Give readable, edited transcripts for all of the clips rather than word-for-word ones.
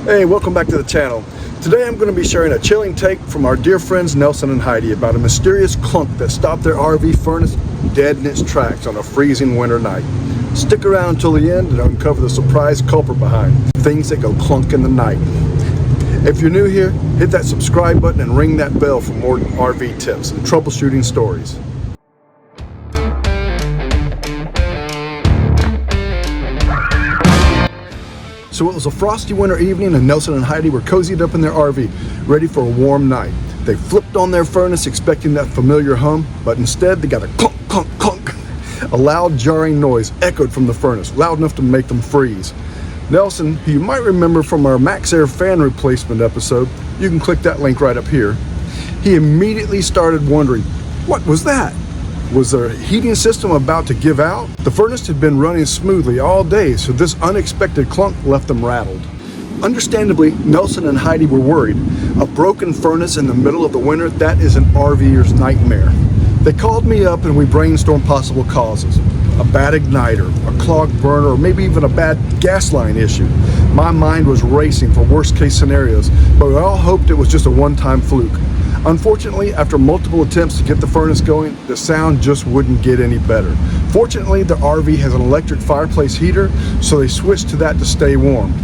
Hey, welcome back to the channel. Today I'm going to be sharing a chilling take from our dear friends Nelson and Heidi about a mysterious clunk that stopped their RV furnace dead in its tracks on a freezing winter night. Stick around until the end and uncover the surprise culprit behind things that go clunk in the night. If you're new here, hit that subscribe button and ring that bell for more RV tips and troubleshooting stories. So it was a frosty winter evening and Nelson and Heidi were cozied up in their RV, ready for a warm night. They flipped on their furnace expecting that familiar hum, but instead they got a clunk, clunk, clunk. A loud jarring noise echoed from the furnace, loud enough to make them freeze. Nelson, who you might remember from our Max Air fan replacement episode, you can click that link right up here, he immediately started wondering, what was that? Was their heating system about to give out? The furnace had been running smoothly all day, so this unexpected clunk left them rattled. Understandably, Nelson and Heidi were worried. A broken furnace in the middle of the winter, that is an RVer's nightmare. They called me up and we brainstormed possible causes. A bad igniter, a clogged burner, or maybe even a bad gas line issue. My mind was racing for worst case scenarios, but we all hoped it was just a one-time fluke. Unfortunately, after multiple attempts to get the furnace going, the sound just wouldn't get any better. Fortunately, the RV has an electric fireplace heater, so they switched to that to stay warm.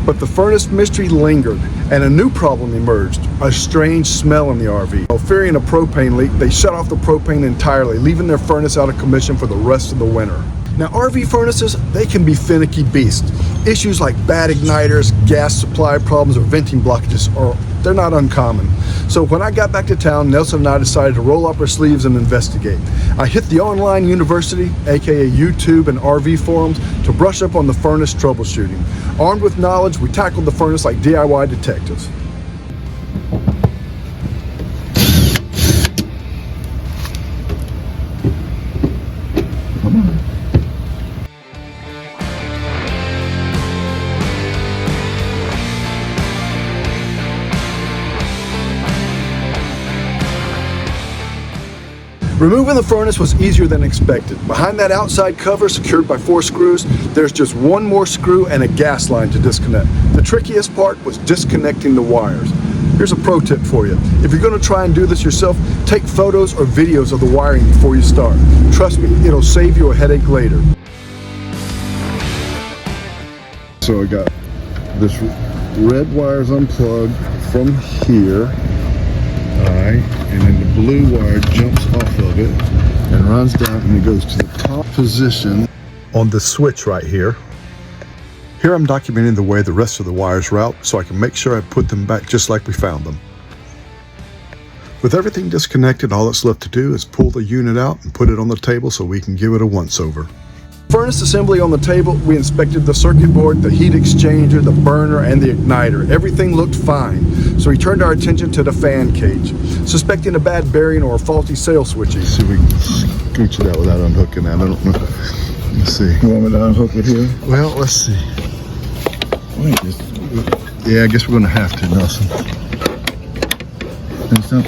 But the furnace mystery lingered, and a new problem emerged, a strange smell in the RV. While fearing a propane leak, they shut off the propane entirely, leaving their furnace out of commission for the rest of the winter. Now, RV furnaces, they can be finicky beasts. Issues like bad igniters, gas supply problems, or venting blockages they're not uncommon. So when I got back to town, Nelson and I decided to roll up our sleeves and investigate. I hit the online university, aka YouTube and RV forums, to brush up on the furnace troubleshooting. Armed with knowledge, we tackled the furnace like DIY detectives. Removing the furnace was easier than expected. Behind that outside cover, secured by 4 screws, there's just one more screw and a gas line to disconnect. The trickiest part was disconnecting the wires. Here's a pro tip for you. If you're going to try and do this yourself, take photos or videos of the wiring before you start. Trust me, it'll save you a headache later. So I got this red wires unplugged from here. And then the blue wire jumps off of it and runs down and it goes to the top position on the switch right here. Here I'm documenting the way the rest of the wires route so I can make sure I put them back just like we found them. With everything disconnected, all that's left to do is pull the unit out and put it on the table so we can give it a once-over. Furnace assembly on the table, we inspected the circuit board, the heat exchanger, the burner, and the igniter. Everything looked fine, so we turned our attention to the fan cage, suspecting a bad bearing or a faulty sail switching. Let's see if we can scooch it out without unhooking that. I don't know. Let's see. You want me to unhook it here? Well, let's see. Yeah, I guess we're going to have to, Nelson. Think so?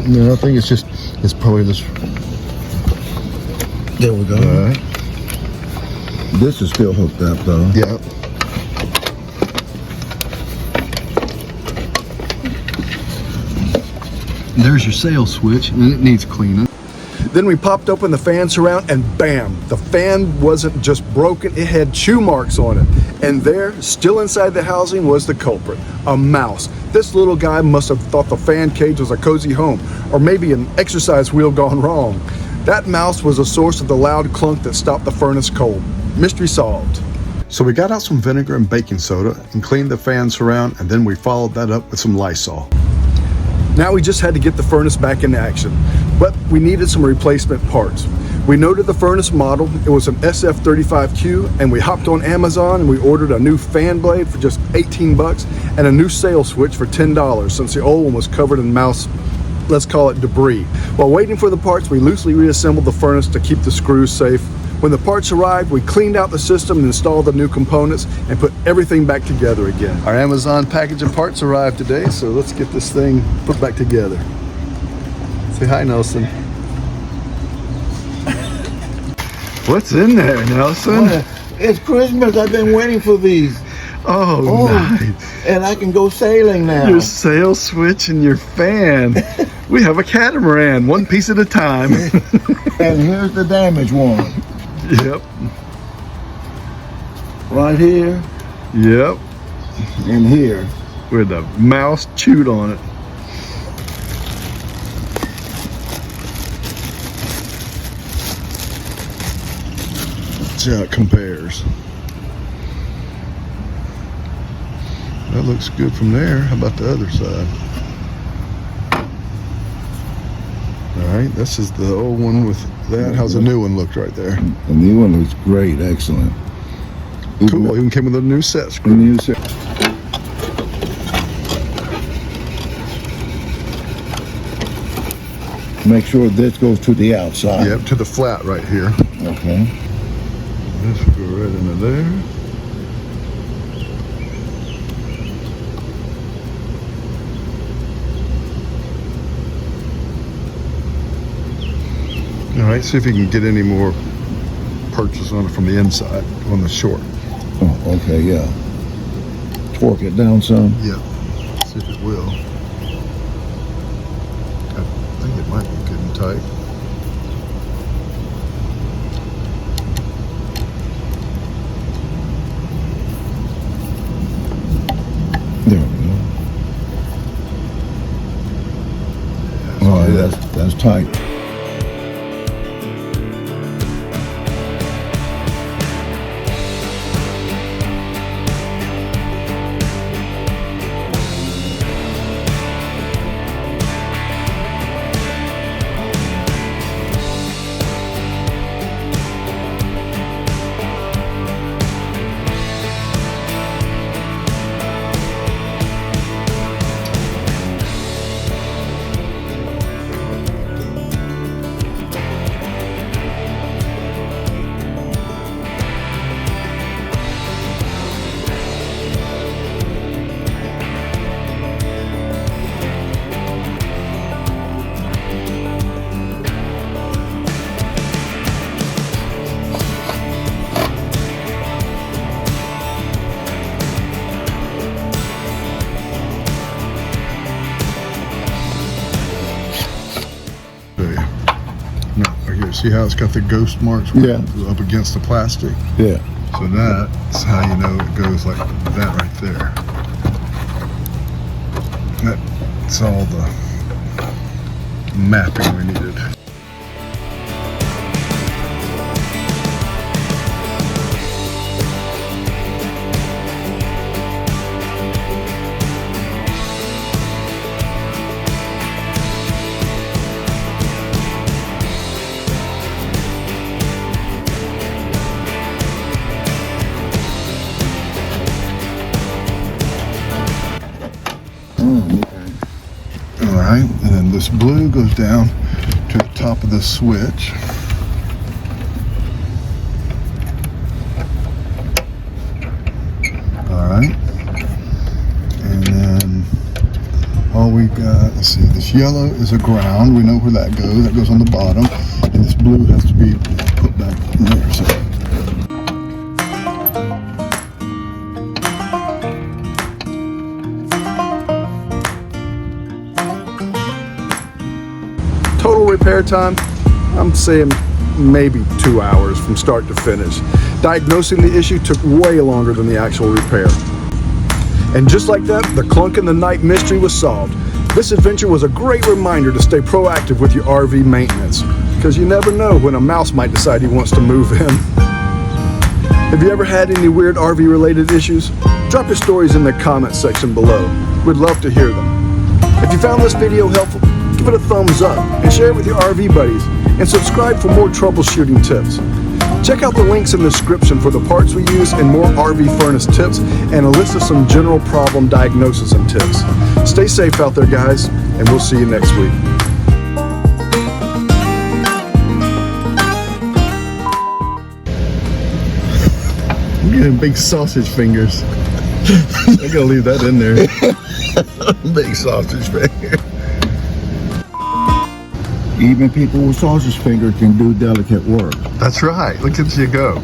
No, I think it's probably this. There we go. All right. This is still hooked up though. Yeah. There's your sail switch and it needs cleaning. Then we popped open the fan surround and bam, the fan wasn't just broken, it had chew marks on it. And there, still inside the housing, was the culprit, a mouse. This little guy must have thought the fan cage was a cozy home, or maybe an exercise wheel gone wrong. That mouse was a source of the loud clunk that stopped the furnace cold. Mystery solved. So we got out some vinegar and baking soda and cleaned the fan surround, and then we followed that up with some Lysol. Now we just had to get the furnace back into action, but we needed some replacement parts. We noted the furnace model, it was an SF35Q, and we hopped on Amazon and we ordered a new fan blade for just 18 bucks and a new sail switch for $10 since the old one was covered in mouse, let's call it debris. While waiting for the parts, we loosely reassembled the furnace to keep the screws safe. When the parts arrived, we cleaned out the system and installed the new components and put everything back together again. Our Amazon package of parts arrived today, so let's get this thing put back together. Say hi, Nelson. What's in there, Nelson? Well, it's Christmas. I've been waiting for these. Oh, nice. And I can go sailing now. Your sail switch and your fan. We have a catamaran, one piece at a time. And here's the damaged one. Yep. Right here Yep. and here. Where the mouse chewed on it. See how it compares. That looks good from there. How about the other side? All right, this is the old one with that. How's the new one look right there? The new one looks great, excellent. Cool, even came with a new set screw. Make sure this goes to the outside. Yep, to the flat right here. Okay. This will go right into there. All right, see if you can get any more purchase on it from the inside, on the short. Oh, okay, yeah. Torque it down some. Yeah, see if it will. I think it might be good and tight. There we go. All right, that's tight. See how it's got the ghost marks up against the plastic? Yeah. So that's how you know it goes like that right there. That's all the mapping we needed. Alright, and then this blue goes down to the top of the switch. Alright, and then all we got, let's see, this yellow is a ground. We know where that goes. That goes on the bottom. And this blue has to be put back in there. So. Total repair time, I'm saying maybe 2 hours from start to finish. Diagnosing the issue took way longer than the actual repair. And just like that, the clunk in the night mystery was solved. This adventure was a great reminder to stay proactive with your RV maintenance, because you never know when a mouse might decide he wants to move in. Have you ever had any weird RV related issues? Drop your stories in the comments section below. We'd love to hear them. If you found this video helpful, give it a thumbs up and share it with your RV buddies, and subscribe for more troubleshooting tips. Check out the links in the description for the parts we use and more RV furnace tips and a list of some general problem diagnosis and tips. Stay safe out there, guys, and we'll see you next week. I'm getting big sausage fingers. I gotta leave that in there. Big sausage finger. Even people with sausage finger can do delicate work. That's right. Look at you go.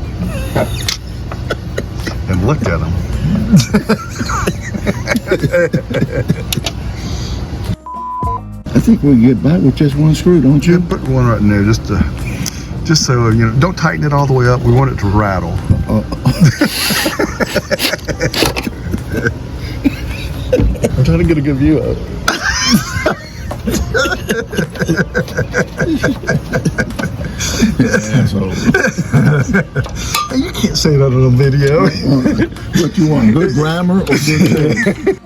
And look at them. I think we can get by with just one screw, don't you? Put one right in there just so you know. Don't tighten it all the way up. We want it to rattle. I'm trying to get a good view of it. You can't say that on a video. What you want, good grammar or good